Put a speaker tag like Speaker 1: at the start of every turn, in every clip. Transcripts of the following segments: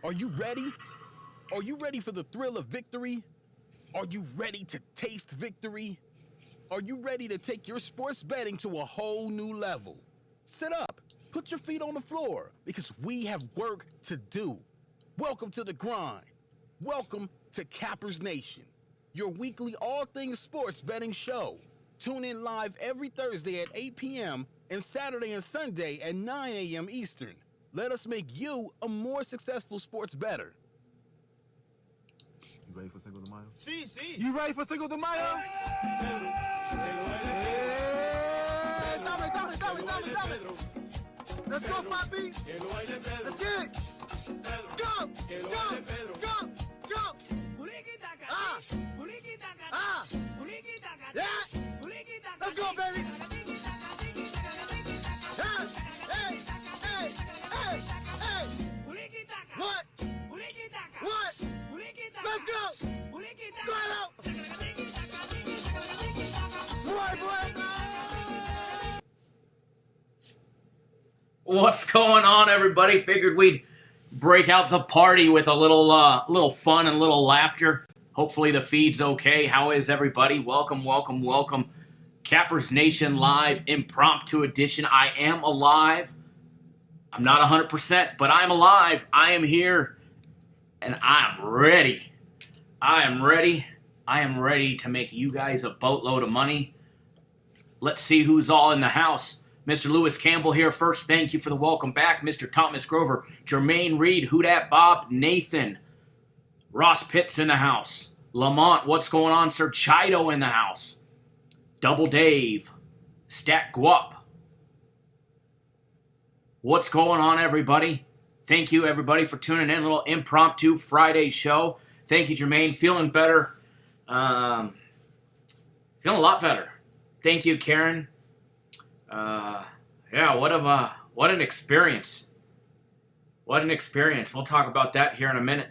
Speaker 1: Are you ready? Are you ready for the thrill of victory? Are you ready to taste victory? Are you ready to take your sports betting to a whole new level? Sit up, put your feet on the floor, because we have work to do. Welcome to the grind. Welcome to Cappers Nation, your weekly all things sports betting show. Tune in live every Thursday at 8 p.m. and Saturday and Sunday at 9 a.m. Eastern. Let us make you a more successful sports bettor.
Speaker 2: You ready for Cinco de Mayo?
Speaker 3: Sí, sí.
Speaker 2: You ready for Cinco de Mayo? Dame. Let's go, Papi. Let's get it. Go. Yeah. Let's go, baby. Hey. What? Let's go. Go out.
Speaker 4: What's going on, everybody? Figured we'd break out the party with a little fun and a little laughter. Hopefully the feed's okay. How is everybody? Welcome. Cappers Nation Live Impromptu Edition. I am alive. I'm not 100%, but I'm alive. I am here, and I'm ready. I am ready to make you guys a boatload of money. Let's see who's all in the house. Mr. Lewis Campbell here first. Thank you for the welcome back. Mr. Thomas Grover, Jermaine Reed, Who Dat Bob, Nathan, Ross Pitts in the house. Lamont, what's going on, sir? Chido in the house. Double Dave, Stat Guap. What's going on, everybody? Thank you, everybody, for tuning in. A little impromptu Friday show. Thank you, Jermaine. Feeling better. Feeling a lot better. Thank you, Karen. What an experience. What an experience. We'll talk about that here in a minute.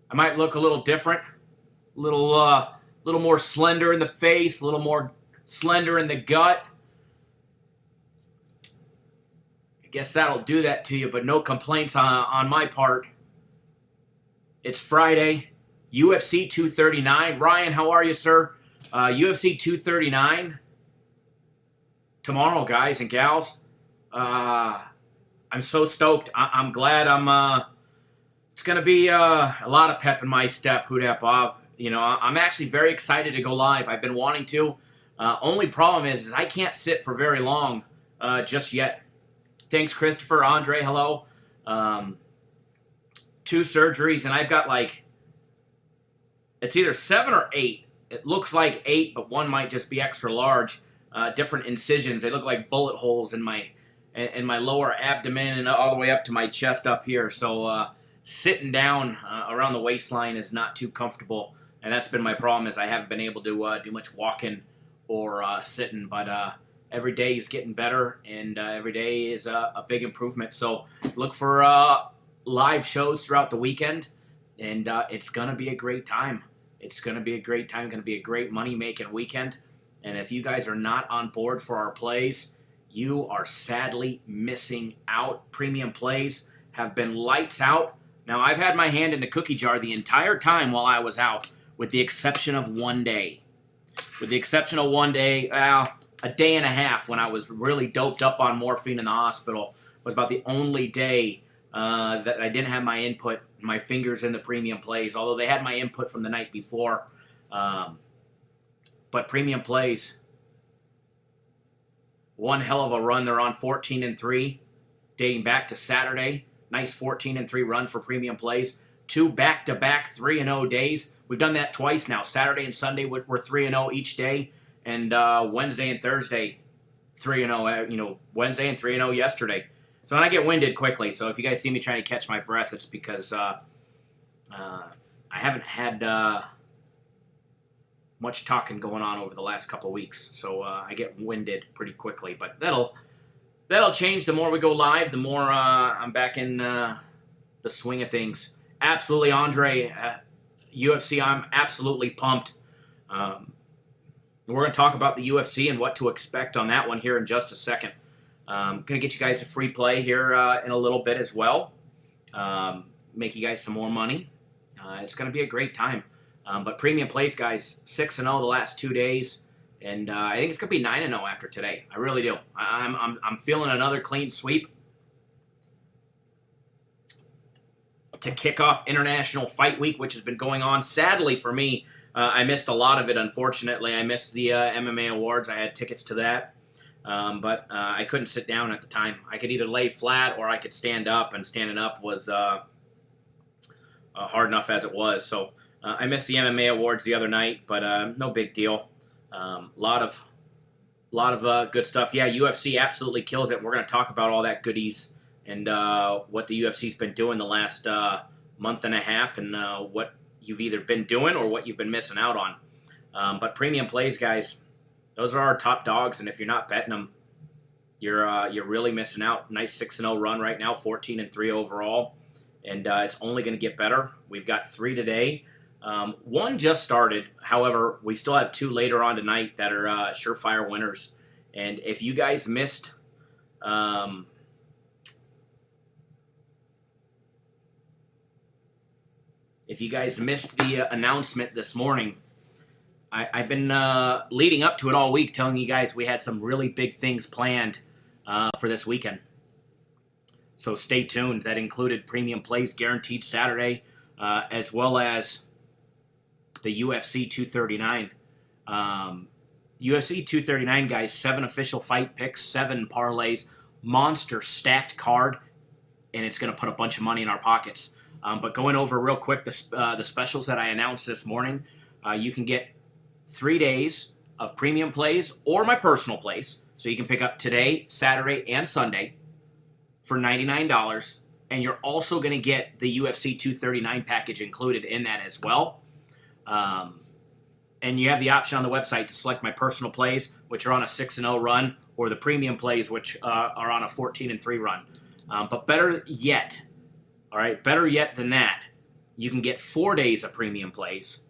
Speaker 4: I might look a little different. A little more slender in the face, a little more slender in the gut. I guess that'll do that to you, but no complaints on my part. It's Friday, UFC 239. Ryan, how are you, sir? UFC 239. Tomorrow, guys and gals. I'm so stoked. I'm glad it's going to be a lot of pep in my step, Who Dat Bob. You know, I'm actually very excited to go live. I've been wanting to. Only problem is I can't sit for very long just yet. Thanks, Christopher. Andre, hello. 2 surgeries, and I've got it's either 7 or 8. It looks like 8, but one might just be extra large. Different incisions. They look like bullet holes in my lower abdomen and all the way up to my chest up here. So sitting down around the waistline is not too comfortable. And that's been my problem, is I haven't been able to do much walking or sitting. But every day is getting better, and every day is a big improvement. So look for live shows throughout the weekend, and it's going to be a great time. It's going to be a great time. Going to be a great money-making weekend. And if you guys are not on board for our plays, you are sadly missing out. Premium plays have been lights out. Now, I've had my hand in the cookie jar the entire time while I was out, with the exception of one day. A day and a half when I was really doped up on morphine in the hospital was about the only day that I didn't have my input, my fingers in the premium plays, although they had my input from the night before. But premium plays, one hell of a run. They're on 14-3, dating back to Saturday. Nice 14-3 run for premium plays. 2 back-to-back 3-0 days. We've done that twice now. Saturday and Sunday we're 3-0 each day, and Wednesday and Thursday 3-0. Wednesday and 3-0 yesterday. So when I get winded quickly, so if you guys see me trying to catch my breath, it's because I haven't had much talking going on over the last couple of weeks, so I get winded pretty quickly. But that'll change the more we go live, the more I'm back in the swing of things. Absolutely, Andre. UFC, I'm absolutely pumped. We're going to talk about the UFC and what to expect on that one here in just a second. I'm going to get you guys a free play here in a little bit as well. make you guys some more money. It's going to be a great time. But Premium Plays, guys, 6-0 the last 2 days. And I think it's going to be 9-0 after today. I really do. I'm feeling another clean sweep to kick off International Fight Week, which has been going on. Sadly for me, I missed a lot of it, unfortunately. I missed the MMA awards. I had tickets to that. But I couldn't sit down at the time. I could either lay flat or I could stand up, and standing up was hard enough as it was. So I missed the MMA awards the other night, but no big deal. Lot of good stuff. Yeah, UFC absolutely kills it. We're going to talk about all that goodies and what the UFC's been doing the last month and a half, and what you've either been doing or what you've been missing out on. But Premium Plays, guys, those are our top dogs, and if you're not betting them, you're really missing out. Nice 6-0 run right now, 14-3 overall, and it's only going to get better. We've got 3 today. One just started. However, we still have 2 later on tonight that are surefire winners. And if you guys missed the announcement this morning, I've been leading up to it all week, telling you guys we had some really big things planned for this weekend. So stay tuned. That included Premium Plays guaranteed Saturday, as well as the UFC 239. UFC 239, guys, 7 official fight picks, 7 parlays, monster stacked card, and it's going to put a bunch of money in our pockets. But going over real quick the specials that I announced this morning, you can get 3 days of Premium Plays or my personal plays. So you can pick up today, Saturday, and Sunday for $99. And you're also going to get the UFC 239 package included in that as well. And you have the option on the website to select my personal plays, which are on a 6-0 run, or the Premium Plays, which are on a 14-3 run. But better yet, all right, better yet than that, you can get 4 days of Premium Plays,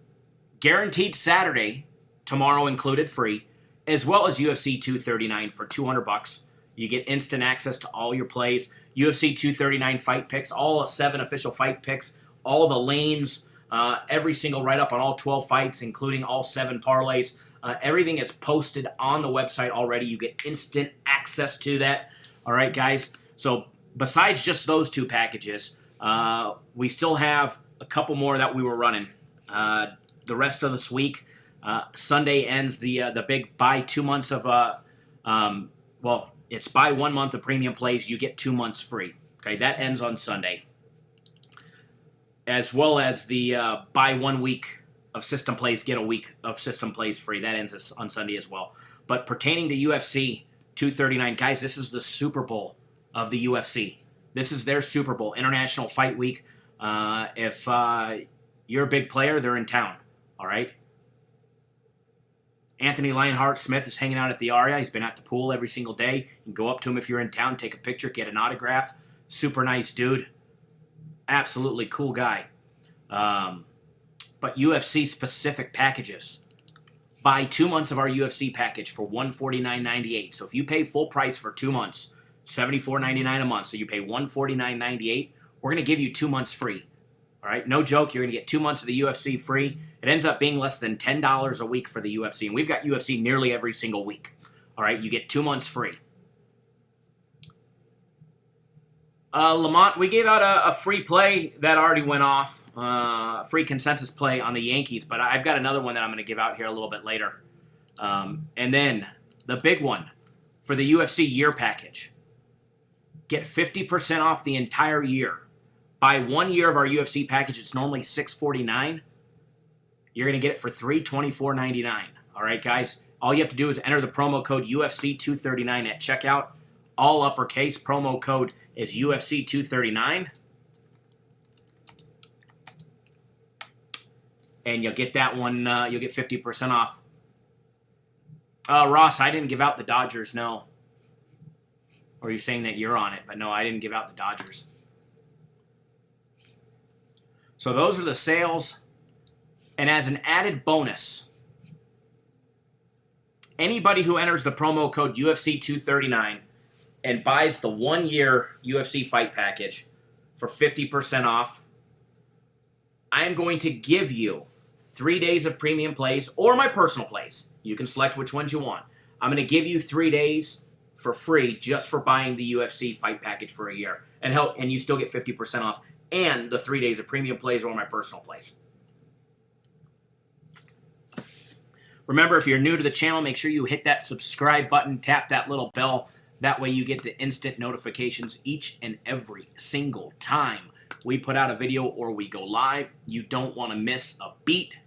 Speaker 4: guaranteed Saturday, tomorrow included, free, as well as UFC 239 for $200. You get instant access to all your plays, UFC 239 fight picks, all 7 official fight picks, all the lanes, every single write-up on all 12 fights, including all 7 parlays. Everything is posted on the website already. You get instant access to that. All right, guys. So besides just those 2 packages, we still have a couple more that we were running. The rest of this week, Sunday ends the big buy 2 months of it's buy 1 month of Premium Plays, you get 2 months free. Okay, that ends on Sunday. As well as the buy 1 week of System Plays, get a week of System Plays free. That ends on Sunday as well. But pertaining to UFC 239, guys, this is the Super Bowl of the UFC. This is their Super Bowl, International Fight Week. If you're a big player, they're in town. All right? Anthony Lionheart Smith is hanging out at the Aria. He's been at the pool every single day. You can go up to him if you're in town, take a picture, get an autograph. Super nice dude. Absolutely cool guy. But UFC specific packages. Buy 2 months of our UFC package for $149.98. So if you pay full price for 2 months, $74.99 a month. So you pay $149.98. We're going to give you 2 months free. All right, no joke. You're going to get 2 months of the UFC free. It ends up being less than $10 a week for the UFC, and we've got UFC nearly every single week. All right, you get 2 months free. Lamont, we gave out a free play that already went off, free consensus play on the Yankees, but I've got another one that I'm going to give out here a little bit later. And then the big one for the UFC year package. Get 50% off the entire year. Buy 1 year of our UFC package. It's normally $649. You're going to get it for $324.99. All right, guys. All you have to do is enter the promo code UFC239 at checkout. All uppercase. Promo code is UFC239. And you'll get that one. You'll get 50% off. Ross, I didn't give out the Dodgers, no. Or are you saying that you're on it? But no, I didn't give out the Dodgers. So those are the sales. And as an added bonus, anybody who enters the promo code UFC239 and buys the 1 year UFC fight package, for 50% off. I am going to give you 3 days of premium plays or my personal plays. You can select which ones you want. I'm going to give you 3 days for free just for buying the UFC fight package for a year. And you still get 50% off and the 3 days of premium plays or my personal plays. Remember, if you're new to the channel, make sure you hit that subscribe button, tap that little bell. That way you get the instant notifications each and every single time we put out a video or we go live. You don't want to miss a beat.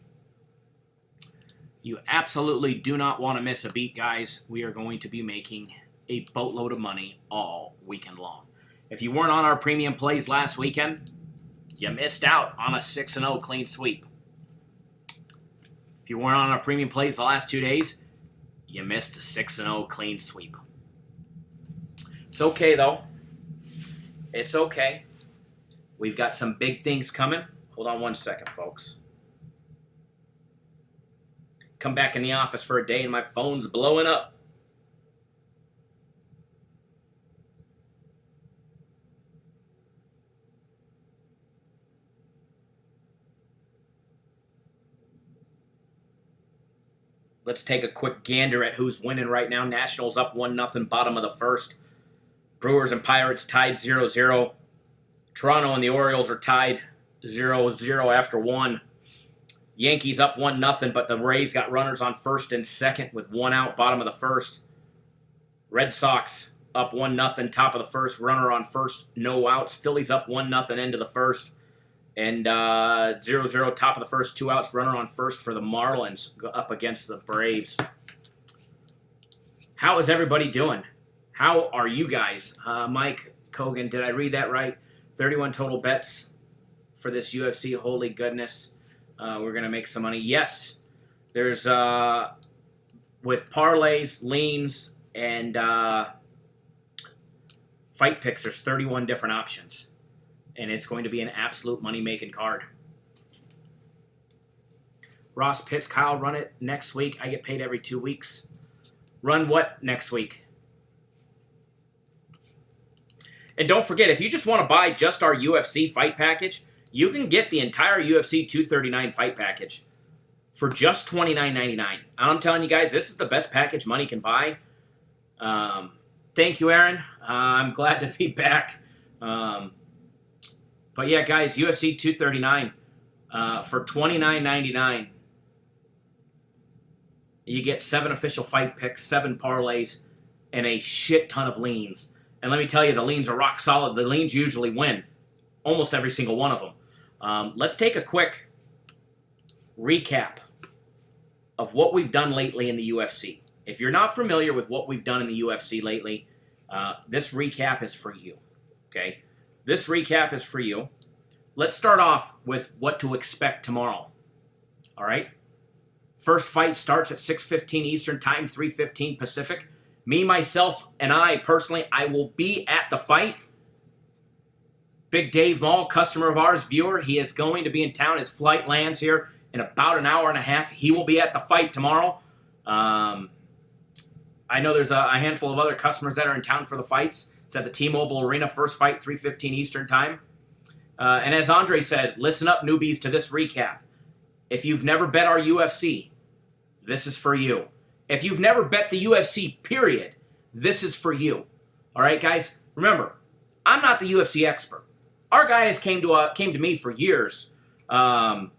Speaker 4: You absolutely do not want to miss a beat, guys. We are going to be making a boatload of money all weekend long. If you weren't on our premium plays last weekend, you missed out on a 6-0 clean sweep. If you weren't on our premium plays the last 2 days, you missed a 6-0 clean sweep. It's okay, though. It's okay. We've got some big things coming. Hold on one second, folks. Come back in the office for a day and my phone's blowing up. Let's take a quick gander at who's winning right now. Nationals up 1-0, bottom of the first. Brewers and Pirates tied 0-0. Toronto and the Orioles are tied 0-0 after 1. Yankees up 1-0, but the Rays got runners on first and second with 1 out, bottom of the first. Red Sox up 1-0, top of the first, runner on first, no outs. Phillies up 1-0, end of the first. And 0-0, top of the first, 2 outs, runner on first for the Marlins up against the Braves. How is everybody doing? How are you guys? Mike Kogan, did I read that right? 31 total bets for this UFC. Holy goodness. We're going to make some money. Yes, there's, with parlays, leans, and fight picks, there's 31 different options. And it's going to be an absolute money-making card. Ross Pitts, Kyle, run it next week. I get paid every 2 weeks. Run what next week? And don't forget, if you just want to buy just our UFC fight package, you can get the entire UFC 239 fight package for just $29.99. I'm telling you guys, this is the best package money can buy. Thank you, Aaron. I'm glad to be back. But yeah, guys, UFC 239 for $29.99. You get 7 official fight picks, 7 parlays, and a shit ton of leans. And let me tell you, the leans are rock solid. The leans usually win, almost every single one of them. Let's take a quick recap of what we've done lately in the UFC. If you're not familiar with what we've done in the UFC lately, this recap is for you, okay? This recap is for you. Let's start off with what to expect tomorrow, all right? First fight starts at 6:15 Eastern Time, 3:15 Pacific. Me, myself, and I, personally, I will be at the fight. Big Dave Mall, customer of ours, viewer, he is going to be in town. His flight lands here in about an hour and a half. He will be at the fight tomorrow. I know there's a handful of other customers that are in town for the fights. It's at the T-Mobile Arena, first fight, 3:15 Eastern Time. And as Andre said, listen up, newbies, to this recap. If you've never bet our UFC, this is for you. If you've never bet the UFC, period, this is for you. All right, guys? Remember, I'm not the UFC expert. Our guys came to me for years and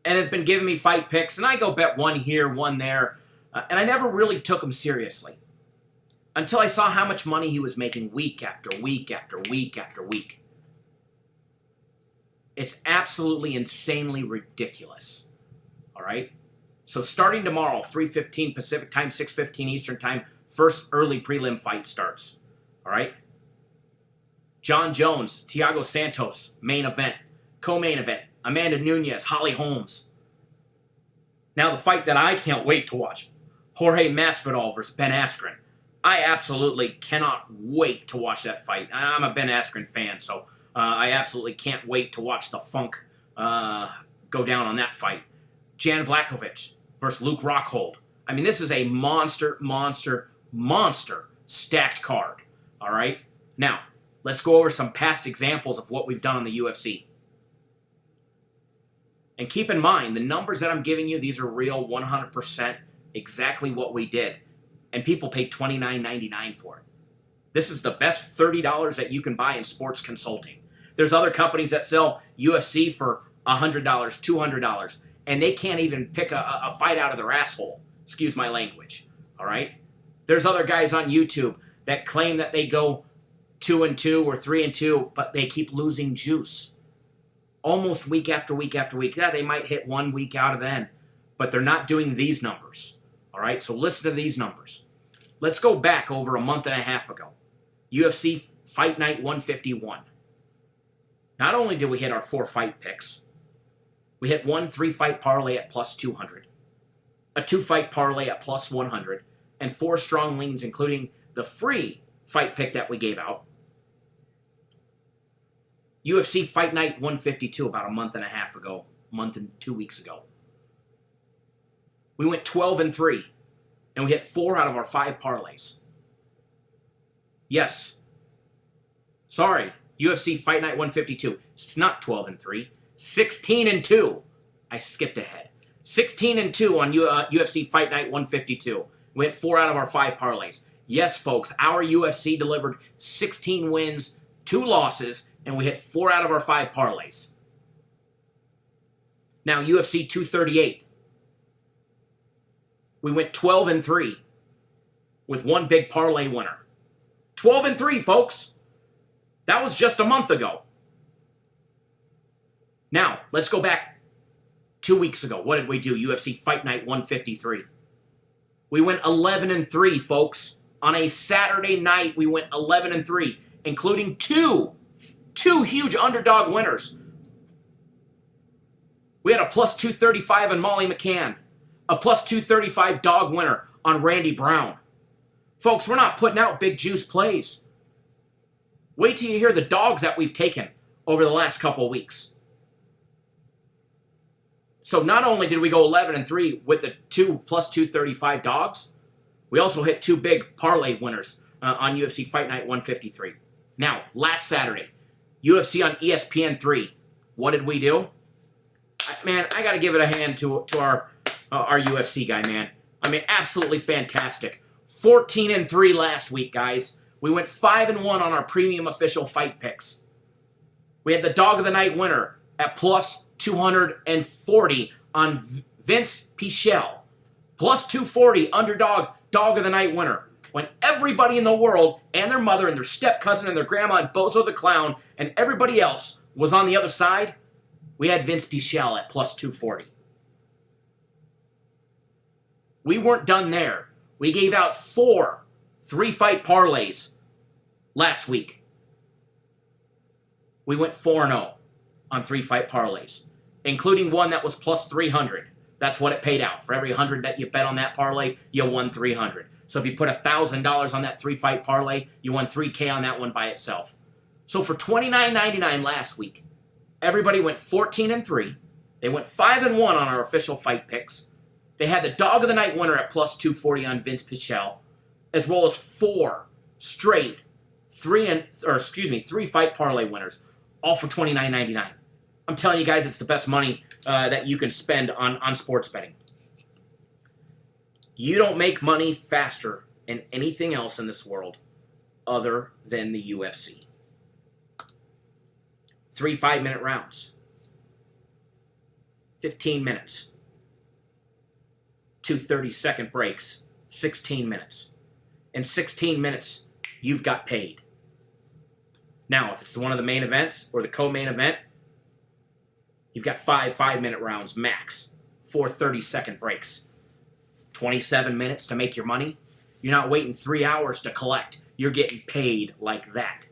Speaker 4: has been giving me fight picks, and I go bet one here, one there, and I never really took him seriously until I saw how much money he was making week after week after week after week. It's absolutely insanely ridiculous. All right? So starting tomorrow, 3:15 Pacific Time, 6:15 Eastern Time, first early prelim fight starts. All right? John Jones, Thiago Santos, main event. Co-main event, Amanda Nunes, Holly Holmes. Now the fight that I can't wait to watch, Jorge Masvidal versus Ben Askren. I absolutely cannot wait to watch that fight. I'm a Ben Askren fan, so I absolutely can't wait to watch the funk go down on that fight. Jan Blachowicz versus Luke Rockhold. I mean, this is a monster stacked card. All right? Now, let's go over some past examples of what we've done on the UFC. And keep in mind, the numbers that I'm giving you, these are real, 100%, exactly what we did. And people pay $29.99 for it. This is the best $30 that you can buy in sports consulting. There's other companies that sell UFC for $100, $200, and they can't even pick a fight out of their asshole. Excuse my language, all right? There's other guys on YouTube that claim that they go 2-2 or 3-2, but they keep losing juice. Almost week after week after week. Yeah, they might hit 1 week out of then, but they're not doing these numbers, all right? So listen to these numbers. Let's go back over a month and a half ago. UFC Fight Night 151. Not only did we hit our 4 fight picks, we hit 1 3-fight parlay at plus 200, a 2-fight parlay at plus 100, and 4 strong leans, including the free fight pick that we gave out. UFC Fight Night 152 about a month and a half ago, month and 2 weeks ago. We went 12-3, and we hit 4 out of our 5 parlays. Yes. Sorry, UFC Fight Night 152. It's not 12-3. 16-2. I skipped ahead. 16-2 on UFC Fight Night 152. We hit 4 out of our 5 parlays. Yes, folks, our UFC delivered 16 wins, 2 losses, and we hit 4 out of our 5 parlays. Now, UFC 238. We went 12-3 with 1 big parlay winner. 12-3, folks. That was just a month ago. Now, let's go back 2 weeks ago. What did we do? UFC Fight Night 153. We went 11-3, folks. On a Saturday night, we went 11-3, including two huge underdog winners. We had a plus 235 on Molly McCann, a plus 235 dog winner on Randy Brown. Folks, we're not putting out big juice plays. Wait till you hear the dogs that we've taken over the last couple of weeks. So not only did we go 11-3 with the 2 plus 235 dogs, we also hit 2 big parlay winners on UFC Fight Night 153. Now, last Saturday, UFC on ESPN 3. What did we do? Man, I got to give it a hand to our UFC guy, man. I mean, absolutely fantastic. 14-3 last week, guys. We went 5-1 on our premium official fight picks. We had the dog of the night winner at plus 240 on Vince Pichel. Plus 240 underdog dog of the night winner. When everybody in the world and their mother and their step cousin and their grandma and Bozo the Clown and everybody else was on the other side, we had Vince Pichel at plus 240. We weren't done there. We gave out 4 3-fight parlays last week. We went 4-0 on 3-fight parlays, including one that was plus 300. That's what it paid out. For every 100 that you bet on that parlay, you won 300. So if you put $1,000 on that 3-fight parlay, you won $3K on that one by itself. So for $29.99 last week, everybody went 14-3. They went 5-1 on our official fight picks. They had the dog of the night winner at plus 240 on Vince Pichel, as well as 4 straight 3-fight parlay winners, all for $29.99. I'm telling you guys, it's the best money that you can spend on sports betting. You don't make money faster in anything else in this world other than the UFC. 3 5-minute rounds. 15 minutes. 2 30-second breaks. 16 minutes. In 16 minutes, you've got paid. Now, if it's one of the main events or the co-main event, you've got 5 5-minute rounds max. 4 30-second breaks. 27 minutes to make your money. You're not waiting 3 hours to collect. You're getting paid like that.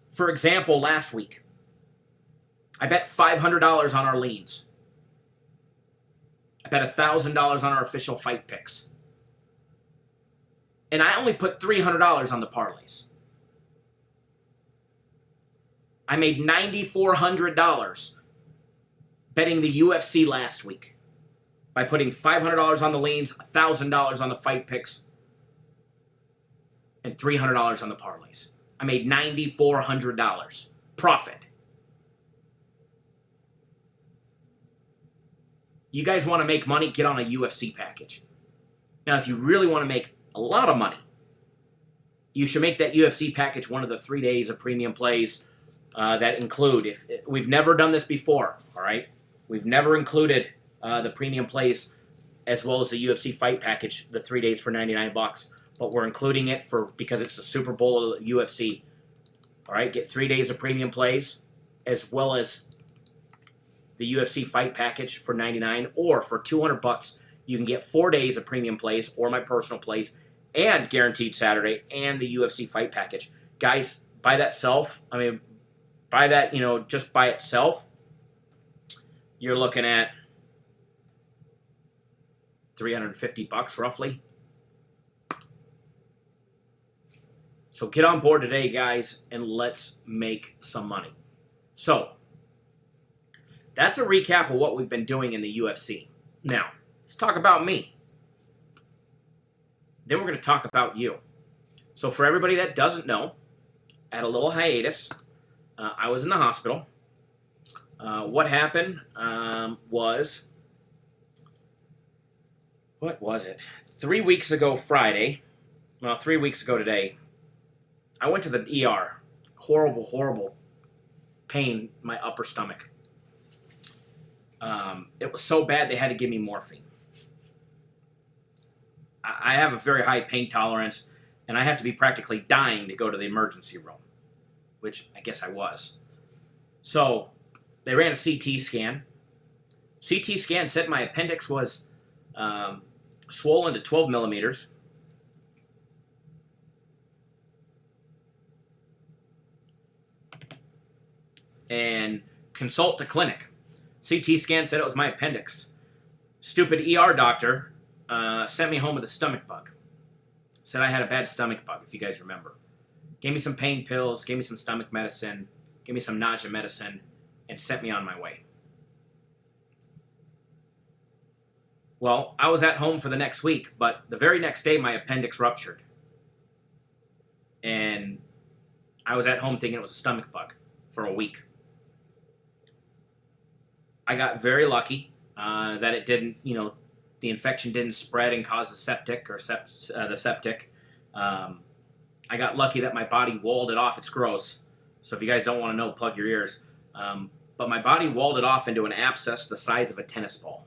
Speaker 4: For example, last week, I bet $500 on our leans. I bet $1,000 on our official fight picks. And I only put $300 on the parlays. I made $9,400 betting the UFC last week. by putting $500 on the leans, $1,000 on the fight picks, and $300 on the parlays. I made $9,400 profit. You guys want to make money, get on a UFC package. Now, if you really want to make a lot of money, you should make that UFC package one of the 3 days of premium plays that include, if we've never done this before, all right? We've never included the premium plays as well as the UFC fight package, the 3 days for $99, but we're including it because it's the Super Bowl of the UFC. All right, get 3 days of premium plays as well as the UFC fight package for $99, or for $200, you can get 4 days of premium plays or my personal plays and guaranteed Saturday and the UFC fight package. Guys, buy that just by itself, you're looking at $350 roughly. So get on board today, guys, and let's make some money. So that's a recap of what we've been doing in the UFC. Now, let's talk about me. Then we're going to talk about you. So for everybody that doesn't know, I had a little hiatus. I was in the hospital. What happened was, what was it? 3 weeks ago Friday, 3 weeks ago today, I went to the ER. Horrible, horrible pain in my upper stomach. It was so bad they had to give me morphine. I have a very high pain tolerance, and I have to be practically dying to go to the emergency room, which I guess I was. So they ran a CT scan. CT scan said my appendix was swollen to 12 millimeters. And consult the clinic. CT scan said it was my appendix. Stupid ER doctor sent me home with a stomach bug. Said I had a bad stomach bug, if you guys remember. Gave me some pain pills, gave me some stomach medicine, gave me some nausea medicine, and sent me on my way. Well, I was at home for the next week, but the very next day my appendix ruptured. And I was at home thinking it was a stomach bug for a week. I got very lucky that it didn't, the infection didn't spread and cause a septic or the septic. I got lucky that my body walled it off. It's gross. So if you guys don't want to know, plug your ears. But my body walled it off into an abscess the size of a tennis ball.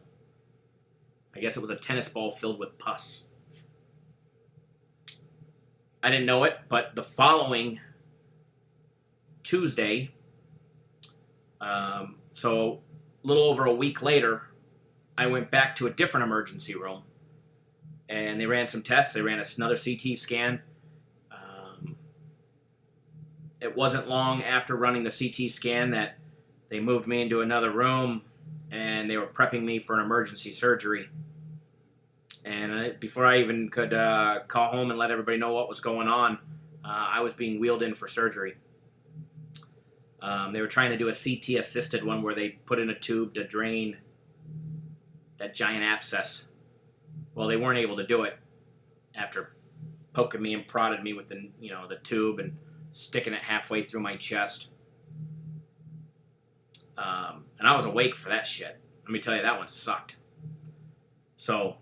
Speaker 4: I guess it was a tennis ball filled with pus. I didn't know it, but the following Tuesday, so a little over a week later, I went back to a different emergency room, and they ran some tests. They ran another CT scan. It wasn't long after running the CT scan that they moved me into another room, and they were prepping me for an emergency surgery. And before I even could call home and let everybody know what was going on, I was being wheeled in for surgery. They were trying to do a CT-assisted one where they put in a tube to drain that giant abscess. Well, they weren't able to do it after poking me and prodded me with the tube and sticking it halfway through my chest. And I was awake for that shit. Let me tell you, that one sucked. So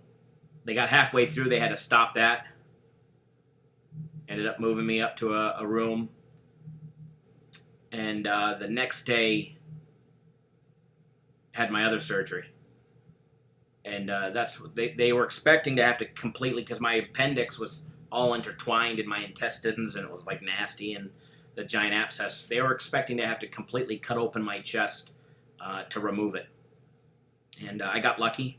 Speaker 4: they got halfway through. They had to stop that. Ended up moving me up to a room. And the next day, had my other surgery. And that's what they were expecting to have to completely, because my appendix was all intertwined in my intestines and it was like nasty, and the giant abscess. They were expecting to have to completely cut open my chest to remove it. And I got lucky.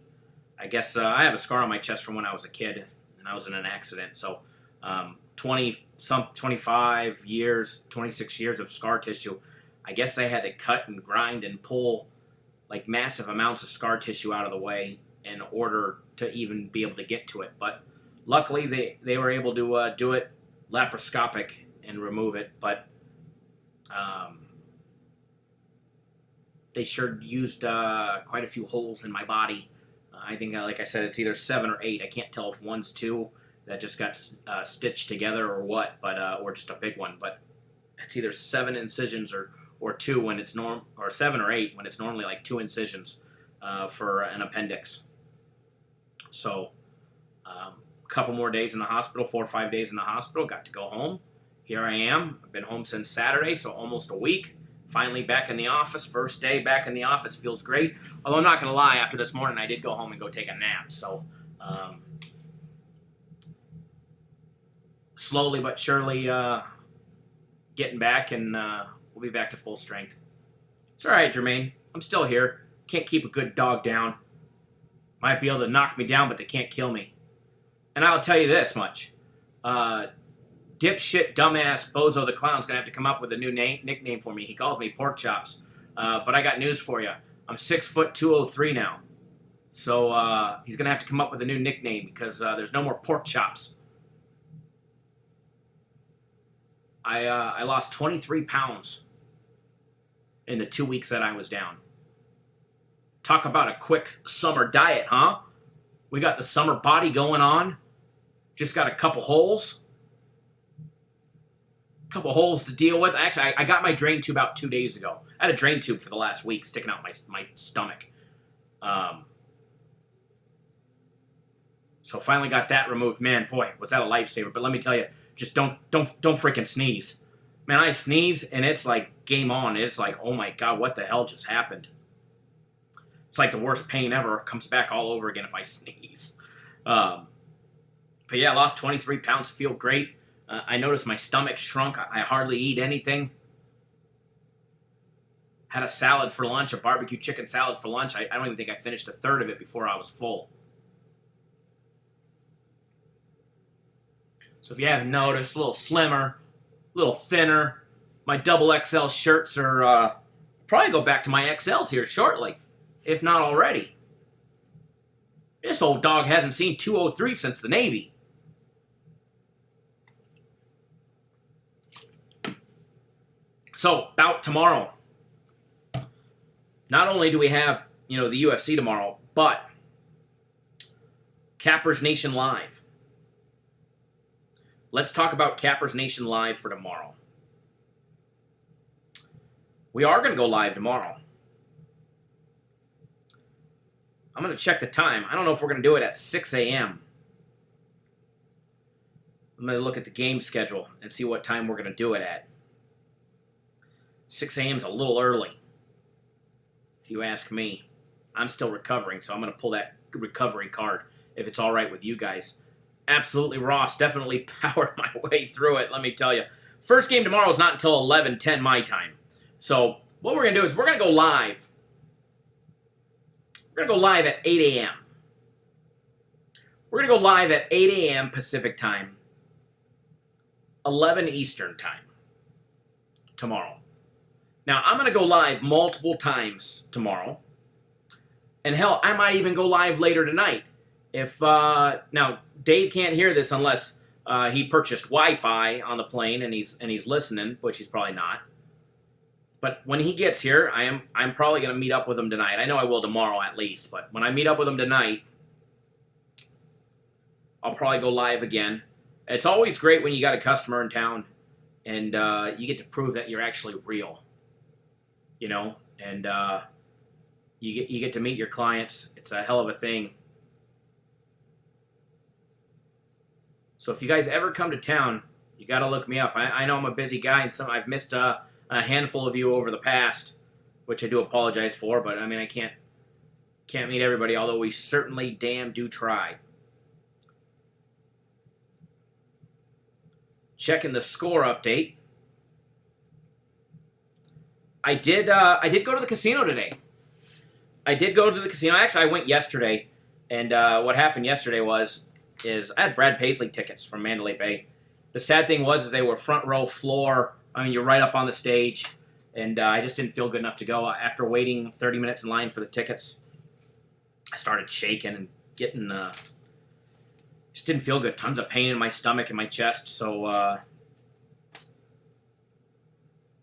Speaker 4: I guess I have a scar on my chest from when I was a kid, and I was in an accident. So 25 years, 26 years of scar tissue. I guess they had to cut and grind and pull like massive amounts of scar tissue out of the way in order to even be able to get to it. But luckily they were able to do it laparoscopic and remove it. But they sure used quite a few holes in my body I think, like I said, it's either 7 or 8. I can't tell if one's 2 that just got stitched together or what, but or just a big one. But it's either 7 incisions or 2 when it's or 7 or 8 when it's normally like 2 incisions for an appendix. So a couple more days in the hospital, 4 or 5 days in the hospital. Got to go home. Here I am. I've been home since Saturday, so almost a week. Finally back in the office. First day back in the office. Feels great. Although I'm not going to lie, after this morning I did go home and go take a nap. So slowly but surely getting back, and we'll be back to full strength. It's all right, Jermaine. I'm still here. Can't keep a good dog down. Might be able to knock me down, but they can't kill me. And I'll tell you this much. Dipshit, dumbass, Bozo the Clown's going to have to come up with a new nickname for me. He calls me Pork Chops. But I got news for you. I'm 6 foot 203 now. So he's going to have to come up with a new nickname because there's no more Pork Chops. I lost 23 pounds in the 2 weeks that I was down. Talk about a quick summer diet, huh? We got the summer body going on. Just got a couple holes. To deal with. Actually, I got my drain tube out 2 days ago. I had a drain tube for the last week sticking out my stomach. So finally got that removed. Man, boy, was that a lifesaver. But let me tell you, just don't freaking sneeze. Man, I sneeze and it's like game on. It's like, oh my God, what the hell just happened? It's like the worst pain ever. It comes back all over again if I sneeze. But yeah, I lost 23 pounds. Feel great. I noticed my stomach shrunk. I hardly eat anything. Had a salad for lunch, a barbecue chicken salad for lunch. I don't even think I finished a third of it before I was full. So if you haven't noticed, a little slimmer, a little thinner. My double XL shirts are probably go back to my XLs here shortly, if not already. This old dog hasn't seen 203 since the Navy. So, about tomorrow. Not only do we have, the UFC tomorrow, but Cappers Nation Live. Let's talk about Cappers Nation Live for tomorrow. We are going to go live tomorrow. I'm going to check the time. I don't know if we're going to do it at 6 a.m. I'm going to look at the game schedule and see what time we're going to do it at. 6 a.m. is a little early, if you ask me. I'm still recovering, so I'm going to pull that recovery card if it's all right with you guys. Absolutely, Ross. Definitely powered my way through it, let me tell you. First game tomorrow is not until 11:10 my time. So what we're going to do is we're going to go live. We're going to go live at 8 a.m. We're going to go live at 8 a.m. Pacific time, 11 Eastern time tomorrow. Now, I'm going to go live multiple times tomorrow. And hell, I might even go live later tonight. If now, Dave can't hear this unless he purchased Wi-Fi on the plane and he's listening, which he's probably not. But when he gets here, I'm probably going to meet up with him tonight. I know I will tomorrow at least, but when I meet up with him tonight, I'll probably go live again. It's always great when you got a customer in town and you get to prove that you're actually real. And you get to meet your clients. It's a hell of a thing. So if you guys ever come to town, you got to look me up. I know I'm a busy guy, and I've missed a handful of you over the past, which I do apologize for. But I mean, I can't meet everybody, although we certainly damn do try. Checking the score update. I did go to the casino today. Actually, I went yesterday, and what happened yesterday is I had Brad Paisley tickets from Mandalay Bay. The sad thing was they were front row floor. I mean, you're right up on the stage, and I just didn't feel good enough to go. After waiting 30 minutes in line for the tickets, I started shaking and getting just didn't feel good. Tons of pain in my stomach and my chest, so I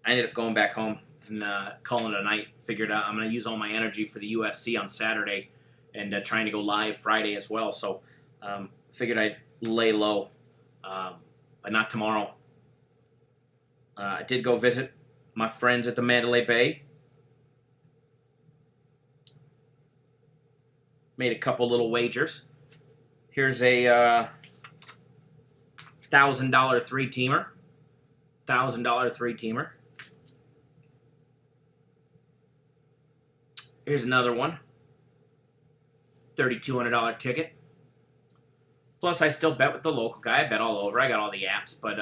Speaker 4: ended up going back home and calling it a night. Figured out I'm going to use all my energy for the UFC on Saturday and trying to go live Friday as well. So figured I'd lay low, but not tomorrow. I did go visit my friends at the Mandalay Bay. Made a couple little wagers. Here's a $1,000 three-teamer. $1,000 three-teamer. Here's another one. $3,200 ticket. Plus, I still bet with the local guy. I bet all over. I got all the apps, but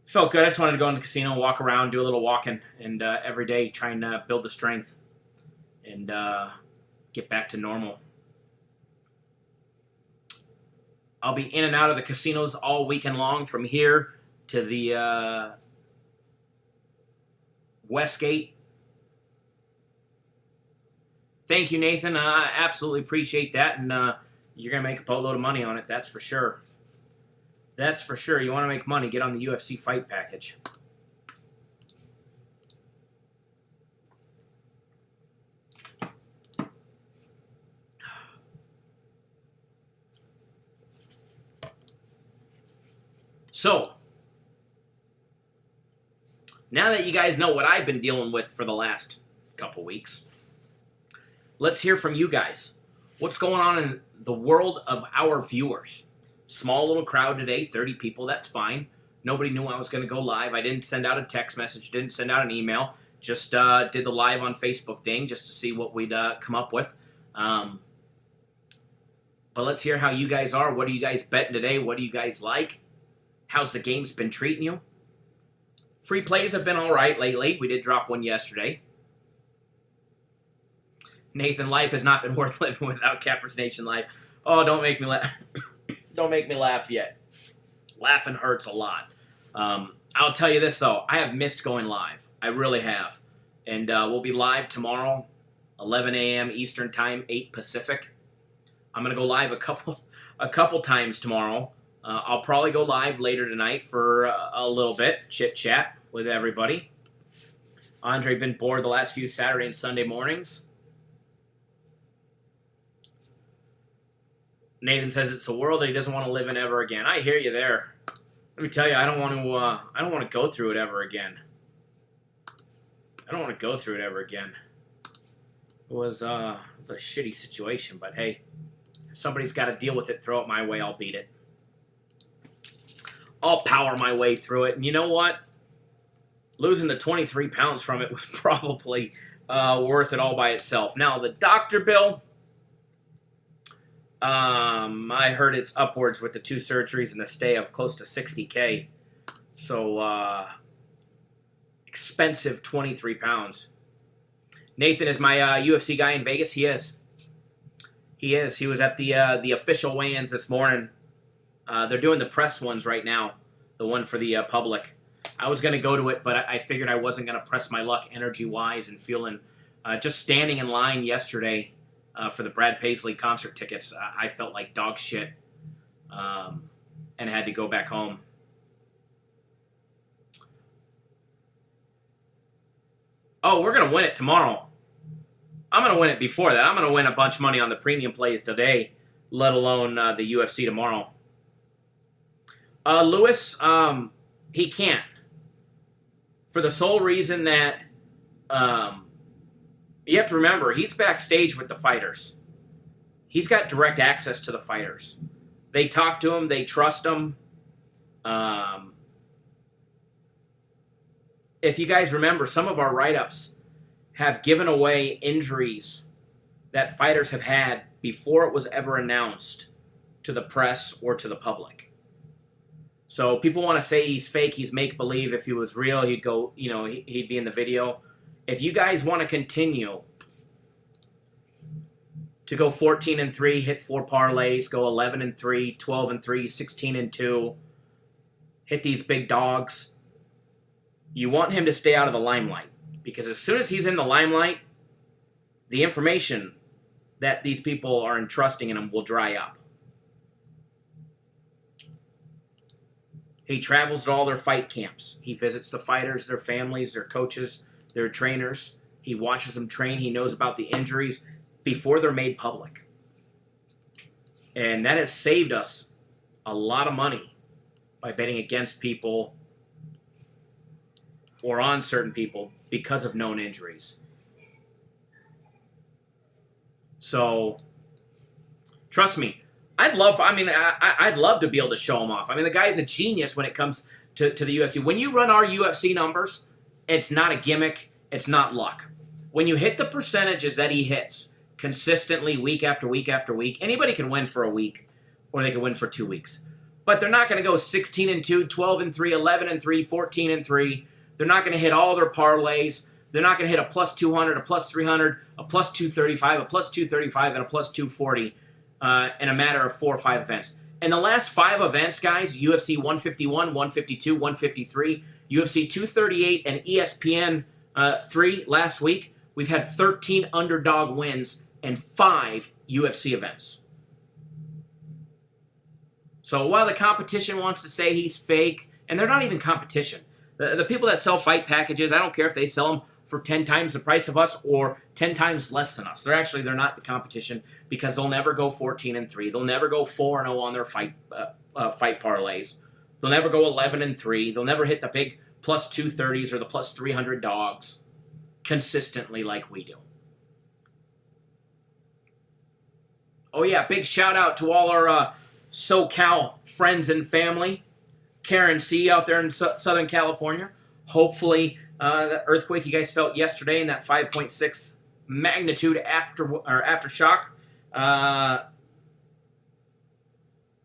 Speaker 4: felt good. I just wanted to go in the casino, walk around, do a little walking, and every day try and build the strength and get back to normal. I'll be in and out of the casinos all weekend long from here to the Westgate. Thank you, Nathan. I absolutely appreciate that, and you're going to make a boatload of money on it, that's for sure. That's for sure. You want to make money, get on the UFC fight package. So, now that you guys know what I've been dealing with for the last couple weeks, let's hear from you guys. What's going on in the world of our viewers? Small little crowd today, 30 people, that's fine. Nobody knew I was going to go live. I didn't send out a text message, didn't send out an email. Just did the live on Facebook thing just to see what we'd come up with. But let's hear how you guys are. What are you guys betting today? What do you guys like? How's the games been treating you? Free plays have been all right lately. We did drop one yesterday. Nathan, life has not been worth living without Cappers Nation Live. Oh, don't make me laugh. Don't make me laugh yet. Laughing hurts a lot. I'll tell you this, though. I have missed going live. I really have. And we'll be live tomorrow, 11 a.m. Eastern Time, 8 Pacific. I'm going to go live a couple times tomorrow. I'll probably go live later tonight for a little bit, chit-chat with everybody. Andre been bored the last few Saturday and Sunday mornings. Nathan says it's a world that he doesn't want to live in ever again. I hear you there. Let me tell you, I don't want to go through it ever again. I don't want to go through it ever again. It was a shitty situation, but hey, if somebody's got to deal with it, throw it my way, I'll beat it. I'll power my way through it. And you know what? Losing the 23 pounds from it was probably worth it all by itself. Now, the doctor bill, I heard it's upwards with the 2 surgeries and a stay of close to $60K. So, expensive 23 pounds. Nathan is my UFC guy in Vegas. He is. He is. He was at the official weigh-ins this morning. They're doing the press ones right now, the one for the public. I was going to go to it, but I figured I wasn't going to press my luck energy-wise and feeling just standing in line yesterday for the Brad Paisley concert tickets. I felt like dog shit and had to go back home. Oh, we're going to win it tomorrow. I'm going to win it before that. I'm going to win a bunch of money on the premium plays today, let alone the UFC tomorrow. Lewis, he can't. For the sole reason that you have to remember, he's backstage with the fighters. He's got direct access to the fighters. They talk to him. They trust him. If you guys remember, some of our write-ups have given away injuries that fighters have had before it was ever announced to the press or to the public. So people want to say he's fake, he's make-believe. If he was real, he'd go, he'd be in the video. If you guys want to continue to go 14-3, hit 4 parlays, go 11-3, 12-3, 16-2, hit these big dogs, you want him to stay out of the limelight. Because as soon as he's in the limelight, the information that these people are entrusting in him will dry up. He travels to all their fight camps. He visits the fighters, their families, their coaches, their trainers. He watches them train. He knows about the injuries before they're made public. And that has saved us a lot of money by betting against people or on certain people because of known injuries. So, trust me, I'd love to be able to show him off. I mean, the guy's a genius when it comes to the UFC. When you run our UFC numbers, it's not a gimmick. It's not luck. When you hit the percentages that he hits consistently week after week after week, anybody can win for a week or they can win for 2 weeks. But they're not going to go 16-2, 12-3, 11-3, 14-3. They're not going to hit all their parlays. They're not going to hit a plus 200, a plus 300, a plus 235, a plus 235, and a plus 240 in a matter of 4 or 5 events. And the last 5 events, guys, UFC 151, 152, 153, UFC 238, and ESPN 3 last week, we've had 13 underdog wins and 5 UFC events. So while the competition wants to say he's fake, and they're not even competition. The people that sell fight packages, I don't care if they sell them for 10 times the price of us or 10 times less than us. They're not the competition because they'll never go 14-3. They'll never go 4-0 on their fight parlays. They'll never go 11-3. They'll never hit the big plus 230s or the plus 300 dogs consistently like we do. Oh yeah, big shout out to all our SoCal friends and family. Karen C. out there in Southern California. Hopefully, the earthquake you guys felt yesterday in that 5.6 magnitude aftershock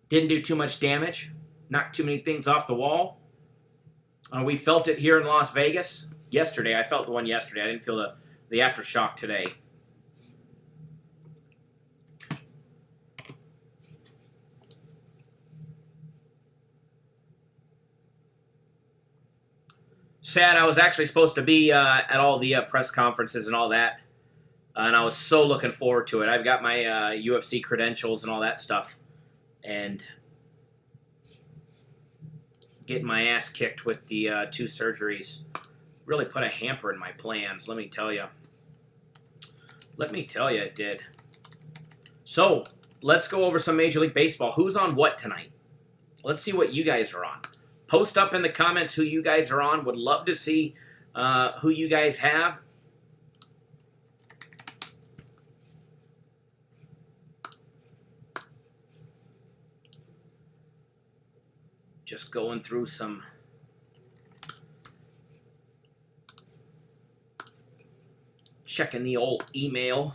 Speaker 4: didn't do too much damage. Knocked too many things off the wall. We felt it here in Las Vegas yesterday. I felt the one yesterday. I didn't feel the aftershock today. Sad, I was actually supposed to be at all the press conferences and all that, and I was so looking forward to it. I've got my UFC credentials and all that stuff, and getting my ass kicked with the 2 surgeries really put a hamper in my plans, let me tell you. Let me tell you, it did. So, let's go over some Major League Baseball. Who's on what tonight? Let's see what you guys are on. Post up in the comments who you guys are on. Would love to see who you guys have. Just going through some checking the old email.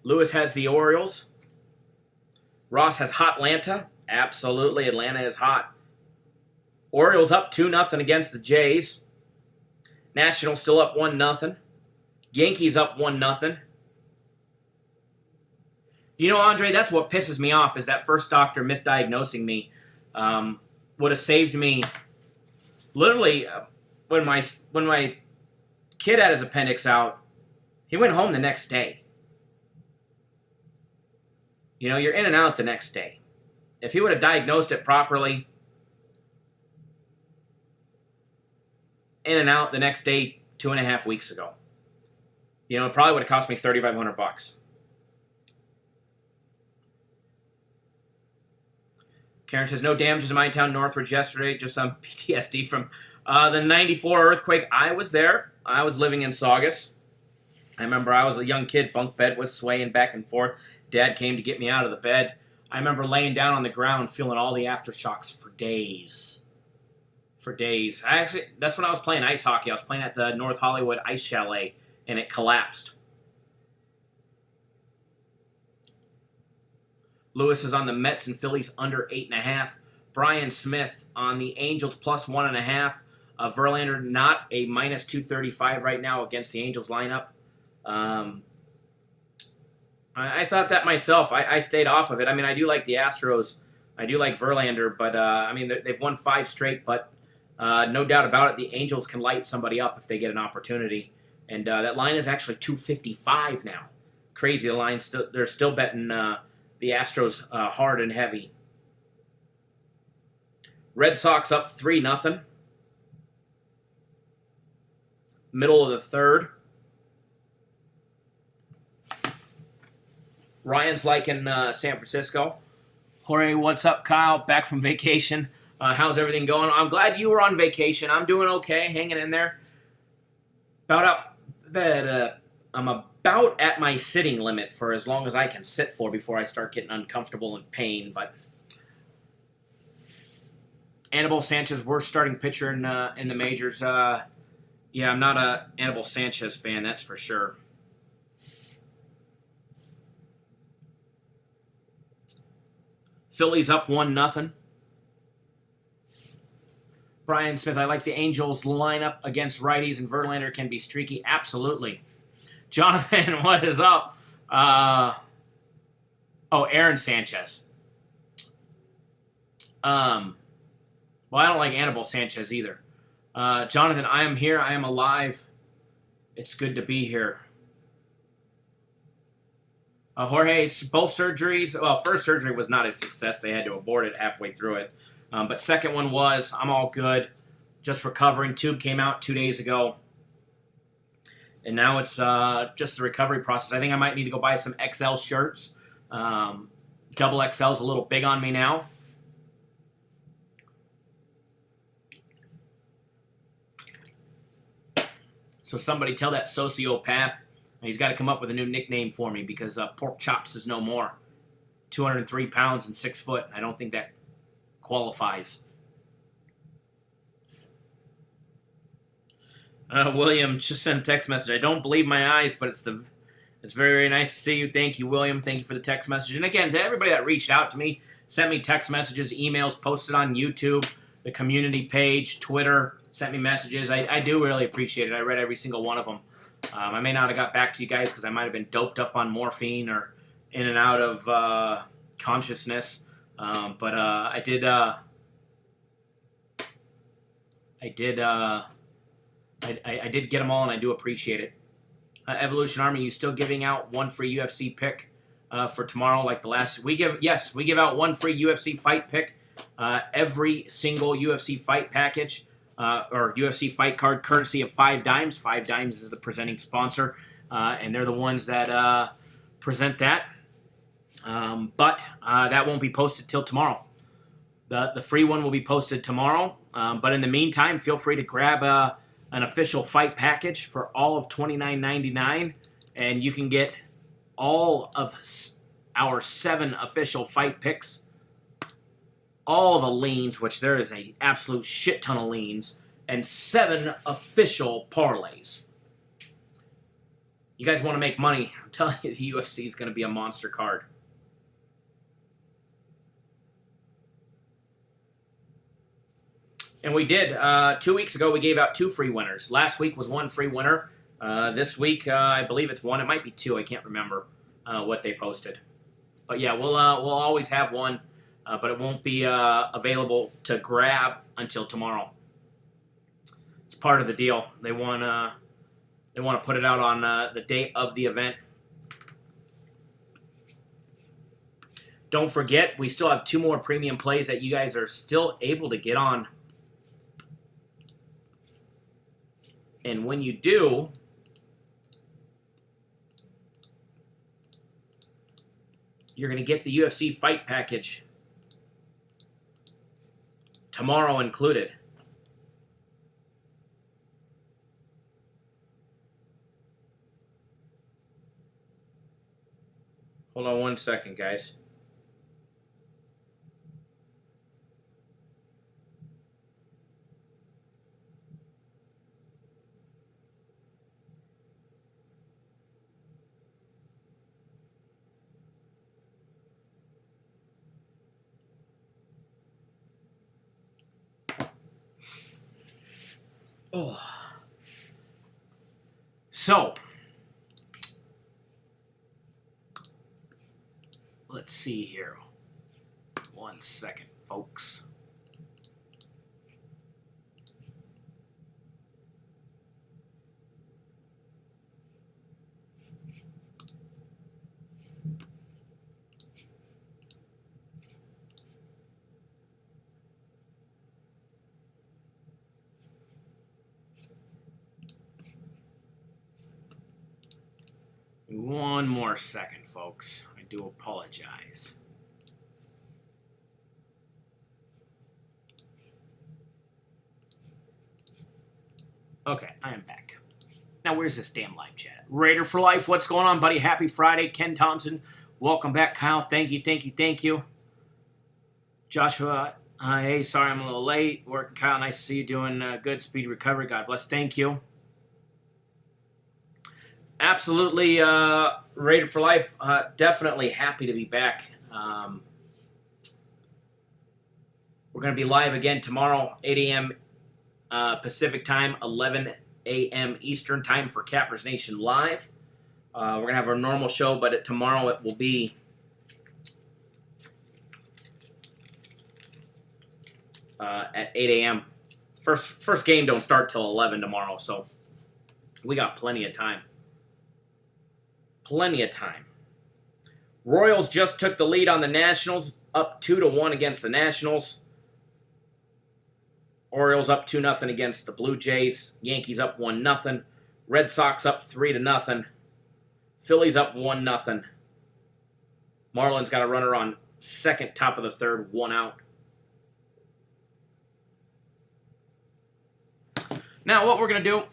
Speaker 4: Lewis has the Orioles. Ross has Hotlanta. Absolutely, Atlanta is hot. Orioles up 2-0 against the Jays. Nationals still up 1-0. Yankees up 1-0. You know, Andre, that's what pisses me off is that first doctor misdiagnosing me would have saved me. Literally, when my kid had his appendix out, he went home the next day. You know, you're in and out the next day. If he would have diagnosed it properly, in and out the next day, 2.5 weeks ago. You know, it probably would have cost me $3,500. Karen says, no damages in my town, Northridge yesterday, just some PTSD from the 94 earthquake. I was there. I was living in Saugus. I remember I was a young kid. Bunk bed was swaying back and forth. Dad came to get me out of the bed. I remember laying down on the ground feeling all the aftershocks for days. For days. That's when I was playing ice hockey. I was playing at the North Hollywood Ice Chalet, and it collapsed. Lewis is on the Mets and Phillies under 8.5. Brian Smith on the Angels plus 1.5. Verlander not a minus 235 right now against the Angels lineup. I thought that myself. I stayed off of it. I mean, I do like the Astros. I do like Verlander, but I mean, they've won 5 straight, but no doubt about it, the Angels can light somebody up if they get an opportunity. And that line is actually 255 now. Crazy, the line. They're still betting the Astros hard and heavy. Red Sox up 3-0. Middle of the third. Ryan's liking San Francisco. Jorge, what's up, Kyle? Back from vacation. How's everything going? I'm glad you were on vacation. I'm doing okay, hanging in there. I'm about at my sitting limit for as long as I can sit for before I start getting uncomfortable and pain. But Anibal Sanchez, worst starting pitcher in the majors. Yeah, I'm not a Anibal Sanchez fan, that's for sure. Phillies up 1-0. Brian Smith, I like the Angels lineup against righties, and Verlander can be streaky. Absolutely. Jonathan, what is up? Aaron Sanchez. Well, I don't like Anibal Sanchez either. Jonathan, I am here. I am alive. It's good to be here. Jorge, both surgeries. Well, first surgery was not a success. They had to abort it halfway through it. But second one was. I'm all good. Just recovering. Tube came out 2 days ago. And now it's just the recovery process. I think I might need to go buy some XL shirts. Double XL is a little big on me now. So somebody tell that sociopath he's got to come up with a new nickname for me because Pork Chops is no more. 203 pounds and 6 foot. I don't think that qualifies. William just sent a text message. I don't believe my eyes, but it's very, very nice to see you. Thank you, William. Thank you for the text message. And again, to everybody that reached out to me, sent me text messages, emails, posted on YouTube, the community page, Twitter, sent me messages. I do really appreciate it. I read every single one of them. I may not have got back to you guys because I might have been doped up on morphine or in and out of consciousness. But I did get them all, and I do appreciate it. Evolution Army, you still giving out one free UFC pick for tomorrow, like the last? We give out one free UFC fight pick every single UFC fight package. Or UFC fight card, courtesy of 5 Dimes. 5 Dimes is the presenting sponsor, and they're the ones that present that. But that won't be posted till tomorrow. The free one will be posted tomorrow. But in the meantime, feel free to grab an official fight package for all of $29.99, and you can get all of our 7 official fight picks. All the leans, which there is an absolute shit ton of leans, and 7 official parlays. You guys want to make money? I'm telling you, the UFC is going to be a monster card. And we did. 2 weeks ago, we gave out 2 free winners. Last week was 1 free winner. This week, I believe it's 1. It might be 2. I can't remember what they posted. But yeah, we'll always have one. But it won't be available to grab until tomorrow. It's part of the deal. They want to put it out on the date of the event. Don't forget, we still have 2 more premium plays that you guys are still able to get on. And when you do, you're going to get the UFC fight package. Tomorrow included. Hold on 1 second, guys. Oh. So, let's see here. 1 second, folks. One more second, folks. I do apologize. Okay, I am back. Now, where's this damn live chat? Raider for life, what's going on, buddy? Happy Friday. Ken Thompson, welcome back. Kyle, thank you. Joshua, hey, sorry I'm a little late. Working, Kyle, nice to see you doing good. Speedy recovery, God bless. Thank you. Absolutely, Raider for life. Definitely happy to be back. We're going to be live again tomorrow, 8 a.m. Pacific time, 11 a.m. Eastern time for Cappers Nation Live. We're going to have our normal show, but tomorrow it will be at 8 a.m. First game don't start till 11 tomorrow, so we got plenty of time. Royals just took the lead on the Nationals, up 2-1 against the Nationals. Orioles up 2-0 against the Blue Jays. Yankees up 1-0. Red Sox up 3-0. Phillies up 1-0. Marlins got a runner on second, top of the third, 1 out. Now, what we're going to do,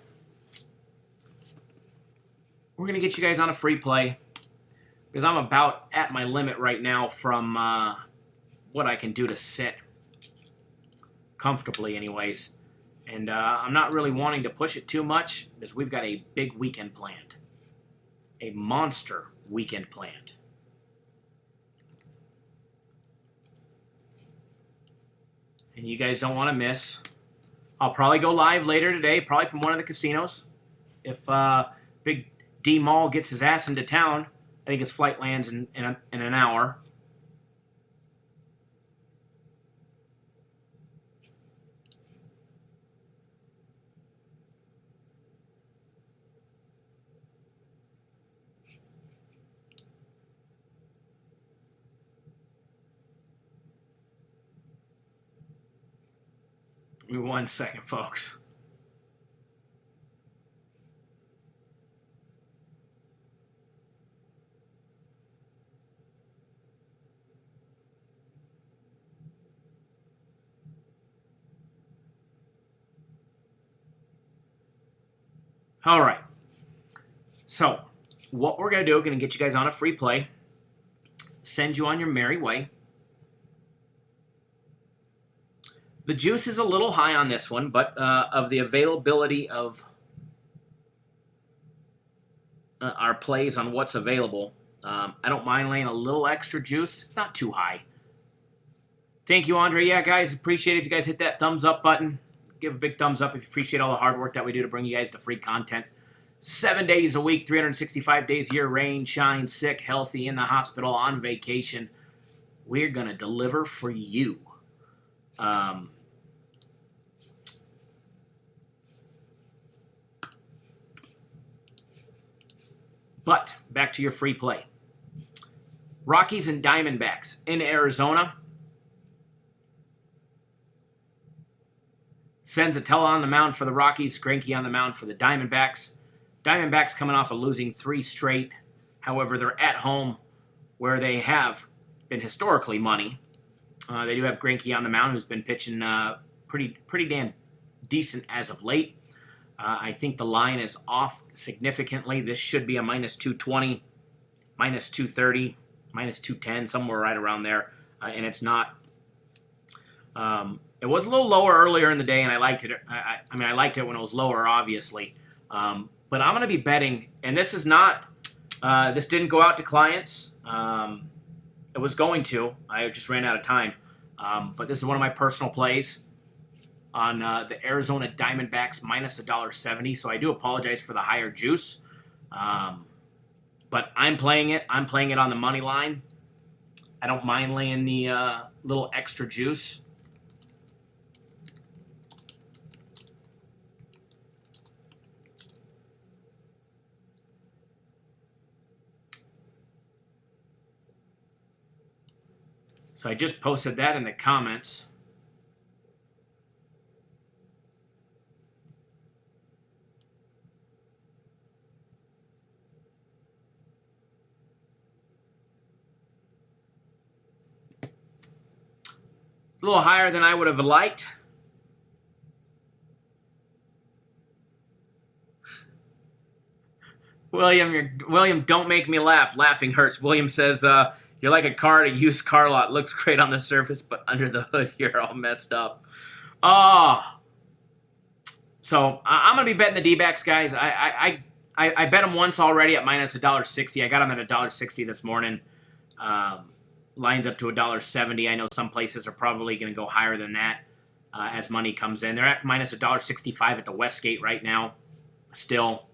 Speaker 4: we're going to get you guys on a free play because I'm about at my limit right now from what I can do to sit comfortably anyways. And I'm not really wanting to push it too much because we've got a big weekend planned. A monster weekend planned. And you guys don't want to miss. I'll probably go live later today, probably from one of the casinos. If Big D Mall gets his ass into town, I think his flight lands in an hour. Give me 1 second, folks. All right. So, what we're going to do, we're going to get you guys on a free play, send you on your merry way. The juice is a little high on this one, but of the availability of our plays on what's available, I don't mind laying a little extra juice. It's not too high. Thank you, Andre. Yeah, guys, appreciate it if you guys hit that thumbs up button. Give a big thumbs up if you appreciate all the hard work that we do to bring you guys the free content. 7 days a week, 365 days a year, rain, shine, sick, healthy, in the hospital, on vacation. We're going to deliver for you. But back to your free play. Rockies and Diamondbacks in Arizona. Senzatella on the mound for the Rockies. Greinke on the mound for the Diamondbacks. Diamondbacks coming off of losing 3 straight. However, they're at home where they have been historically money. They do have Greinke on the mound, who's been pitching pretty damn decent as of late. I think the line is off significantly. This should be a minus 220, minus 230, minus 210, somewhere right around there. And it's not. It was a little lower earlier in the day, and I liked it. I liked it when it was lower, obviously. But I'm going to be betting, and this is not. This didn't go out to clients. It was going to. I just ran out of time. But this is one of my personal plays on the Arizona Diamondbacks minus $1.70. So I do apologize for the higher juice. But I'm playing it. I'm playing it on the money line. I don't mind laying the little extra juice. So I just posted that in the comments. It's a little higher than I would have liked. William, don't make me laugh. Laughing hurts. William says, you're like a car at a used car lot. Looks great on the surface, but under the hood, you're all messed up. So I'm going to be betting the D-backs, guys. I bet them once already at minus $1.60. I got them at $1.60 this morning. Lines up to $1.70. I know some places are probably going to go higher than that as money comes in. They're at minus $1.65 at the Westgate right now. Still,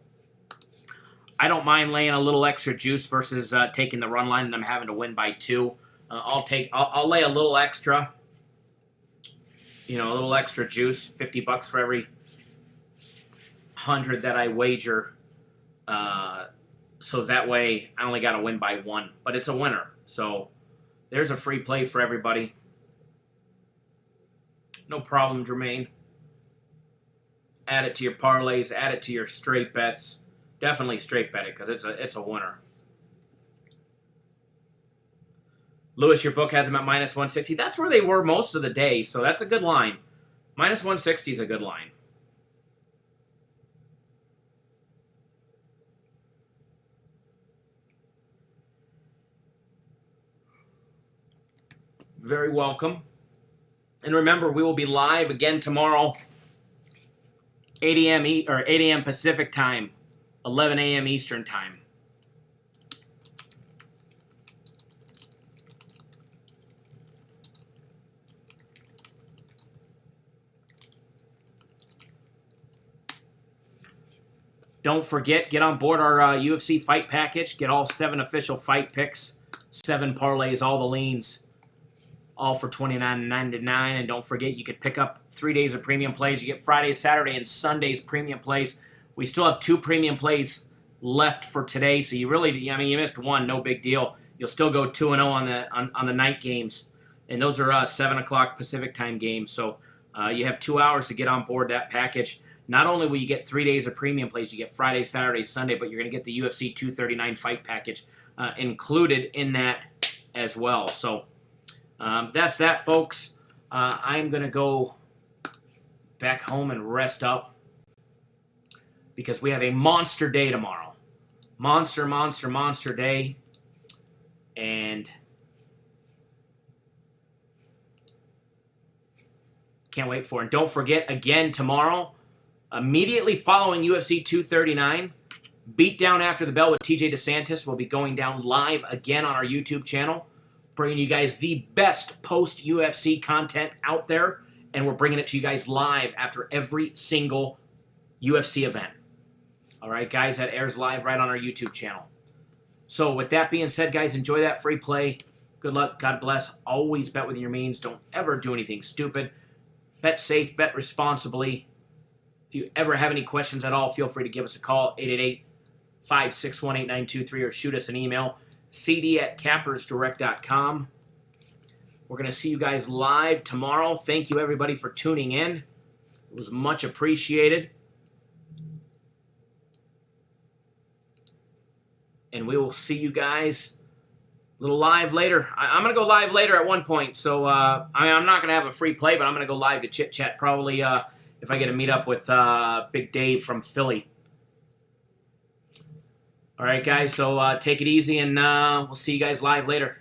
Speaker 4: I don't mind laying a little extra juice versus taking the run line and I'm having to win by 2. I'll lay a little extra. A little extra juice, $50 for every 100 that I wager. So that way I only got to win by 1, but it's a winner. So there's a free play for everybody. No problem, Jermaine. Add it to your parlays. Add it to your straight bets. Definitely straight bet it because it's a winner. Lewis, your book has them at minus 160. That's where they were most of the day, so that's a good line. Minus 160 is a good line. Very welcome. And remember, we will be live again tomorrow, 8 a.m. Pacific time, 11 a.m. Eastern time. Don't forget, get on board our UFC fight package. Get all 7 official fight picks, 7 parlays, all the leans, all for $29.99. And don't forget, you could pick up 3 days of premium plays. You get Friday, Saturday, and Sunday's premium plays. We still have 2 premium plays left for today, so you missed 1, no big deal. You'll still go 2-0 on the night games, and those are 7 o'clock Pacific time games. So you have 2 hours to get on board that package. Not only will you get 3 days of premium plays, you get Friday, Saturday, Sunday, but you're going to get the UFC 239 fight package included in that as well. So that's that, folks. I'm going to go back home and rest up because we have a monster day tomorrow. Monster day. And can't wait for it. And don't forget, again, tomorrow, immediately following UFC 239, Beatdown After the Bell with TJ DeSantis will be going down live again on our YouTube channel, bringing you guys the best post-UFC content out there, and we're bringing it to you guys live after every single UFC event. All right, guys, that airs live right on our YouTube channel. So with that being said, guys, enjoy that free play. Good luck. God bless. Always bet within your means. Don't ever do anything stupid. Bet safe. Bet responsibly. If you ever have any questions at all, feel free to give us a call, 888-561-8923, or shoot us an email, cd@cappersdirect.com. We're going to see you guys live tomorrow. Thank you, everybody, for tuning in. It was much appreciated. And we will see you guys a little live later. I'm going to go live later at one point, so I'm not going to have a free play, but I'm going to go live to chit-chat probably if I get to meet up with Big Dave from Philly. All right, guys, so take it easy, and we'll see you guys live later.